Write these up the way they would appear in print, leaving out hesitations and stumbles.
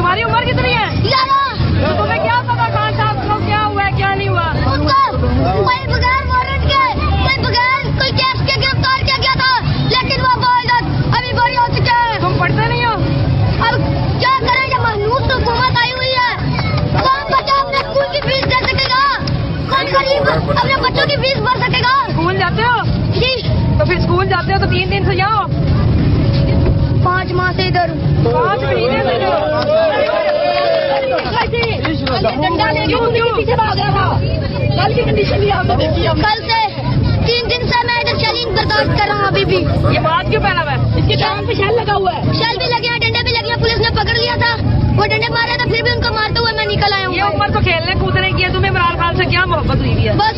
तुम्हारी उम्र कितनी है? 11। तो तुम्हें क्या पता खान साहब को क्या हुआ है क्या नहीं हुआ? उसको कोई बगैर वारंट के, कोई बगैर कोई केस के गिरफ्तार किया गया था, लेकिन वो बाइज्जत अभी बरी हो चुके हैं। तुम पढ़ते नहीं हो? अब क्या करें, जब महनूस हुकूमत आई हुई है, कौन बच्चा अपने स्कूल की फीस दे सकेगा? कौन गरीब अपने बच्चों की फीस भर सकेगा? स्कूल जाते हो? जी। तो फिर स्कूल जाते हो तो 3 दिन से जाओ। 5 माह से इधर 5 महीने से जाओ। डंडा लेके पीछे भाग रहा था। कल की कंडीशन लिया हमने देखी। कल से 3 दिन से मैं इधर चैलेंज बर्दाश्त कर रहा हूँ अभी भी। ये बात क्यों पहना हुआ है? इसके टांग पे शैल लगा हुआ है। शैल भी लगे हैं, डंडे भी लगे हैं। पुलिस ने पकड़ लिया था, वो डंडे मारे थे, फिर भी उनको मारते हुए मैं निकल आया हूँ। ये उम्र तो खेलने कूदने की है। तुम्हें इमरान खान से क्या मोहब्बत हुई है? बस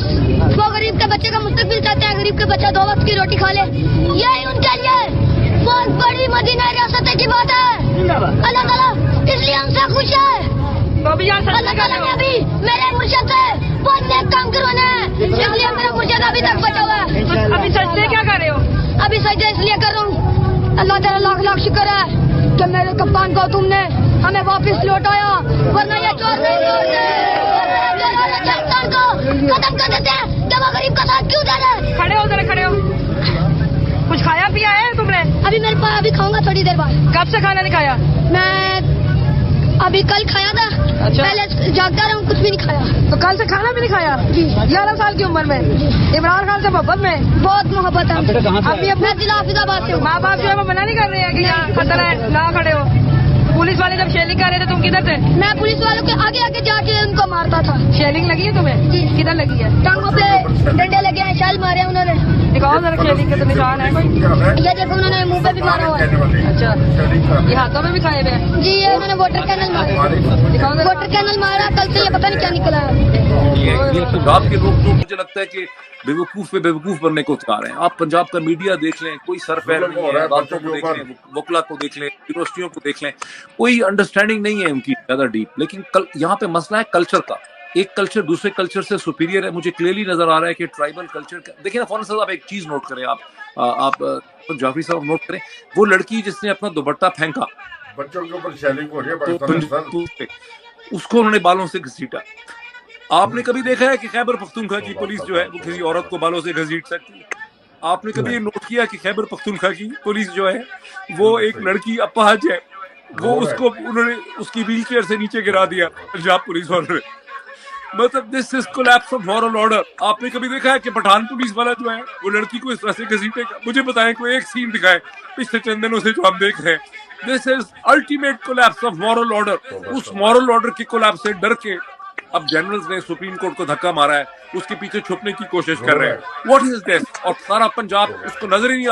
वो गरीब के बच्चे का मुस्तकबिल चाहते हैं, गरीब के बच्चा 2 वक्त की रोटी खा ले, यही उनके लिए बहुत बड़ी मदीना रियासत की बात है। अल्लाह ताला इसलिए हमसे खुश है। तो अभी यार अल्लाह ताला ने अभी मेरे मुर्शिद से बहुत नेक काम करवाना है, इसलिए मेरा मुर्शिद अभी तक बचा हुआ है। तो अभी सजदे क्या कर रहे हो? अभी सजदे इसलिए कर रहा हूँ, अल्लाह ताला लाख लाख शुक्र है कि मेरे कप्तान को तुमने हमें वापस लौटाया, वरना ये चोर नहीं छोड़ते, कप्तान को खत्म कर देते हैं। जब वो गरीब का साथ क्यों दे रहे हैं? खड़े हो जरा, खड़े हो। कुछ खाया पिया है तुमने? अभी मेरे पास अभी खाऊंगा थोड़ी देर बाद। कब से खाना नहीं खाया? मैं अभी कल खाया था। अच्छा। पहले जागता रहा हूँ, कुछ भी नहीं खाया। तो कल से खाना भी नहीं खाया? जी। 11 साल की उम्र में इमरान खान से मोहब्बत में? बहुत मोहब्बत है। अभी अपने जिला हाफिजाबाद से हूँ। माँ बाप जो है वो मना नहीं कर रहे हैं कि यहाँ खतरा है, ना खड़े हो? पुलिस वाले जब शेलिंग कर रहे थे तुम किधर थे? मैं पुलिस वालों के आगे आगे जाके उनको मारता था। शेलिंग लगी है तुम्हें? जी। किधर लगी है? टांगों पे डंडे लगे हैं, शैल मारे हैं उन्होंने। दिखाओ जरा शेलिंग के तो निशान है कोई? ये देखो, उन्होंने मुंह पे भी मारा हुआ है। अच्छा, ये हाथों में भी खाए हुए हैं? जी, ये उन्होंने वाटर कैनल मारा। दिखाओ जरा। वाटर कैनल मारा कल से, ये पता नहीं क्या निकला है। ये पंजाब के लोग तो मुझे लगता है कि बेवकूफ पे बेवकूफ बनने को उतार रहे हैं। आप पंजाब का मीडिया देख लें, कोई सर पैर नहीं है, अदालतों को देख लें, वकला को देख लें, यूनिवर्सिटियों को देख लें, कोई अंडरस्टैंडिंग नहीं है उनकी ज्यादा डीप। लेकिन यहाँ पे मसला है कल्चर का। एक कल्चर दूसरे कल्चर से सुपीरियर है। मुझे क्लियरली नजर आ रहा है कि ट्राइबल कल्चर का देखिए ना। फौरन साहब आप एक चीज नोट करें, आप जाफरी साहब नोट करें, वो लड़की जिसने अपना दुपट्टा फेंका बच्चों के ऊपर शेलिंग हो रही है तो पाकिस्तान पे, उसको उन्होंने बालों से घसीटा। आपने कभी देखा है कि खैबर पख्तूनख्वा की पुलिस जो है वो किसी औरत को बालों से घसीट सकती है? आपने कभी ये नोट किया कि खैबर पख्तूनख्वा की पुलिस जो है वो एक लड़की अपाहज है, वो उसको उन्होंने उसकी व्हील चेयर से नीचे गिरा दिया पंजाब पुलिस वालों ने? मतलब this is collapse of moral order. आपने कभी देखा है कि पठान पुलिस वाला जो है वो लड़की को इस तरह से घसीटेगा? मुझे बताएं कोई एक सीन दिखाए पिछले चंद दिनों से जो हम देख रहे हैं। This is ultimate collapse of moral order. उस मॉरल ऑर्डर के कोलैप्स से डर के अब जनरल्स ने सुप्रीम कोर्ट को धक्का मारा है, उसके पीछे छुपने की कोशिश कर रहे हैं। What is this? और सारा पंजाब उसको नजर ही नहीं आ रहा।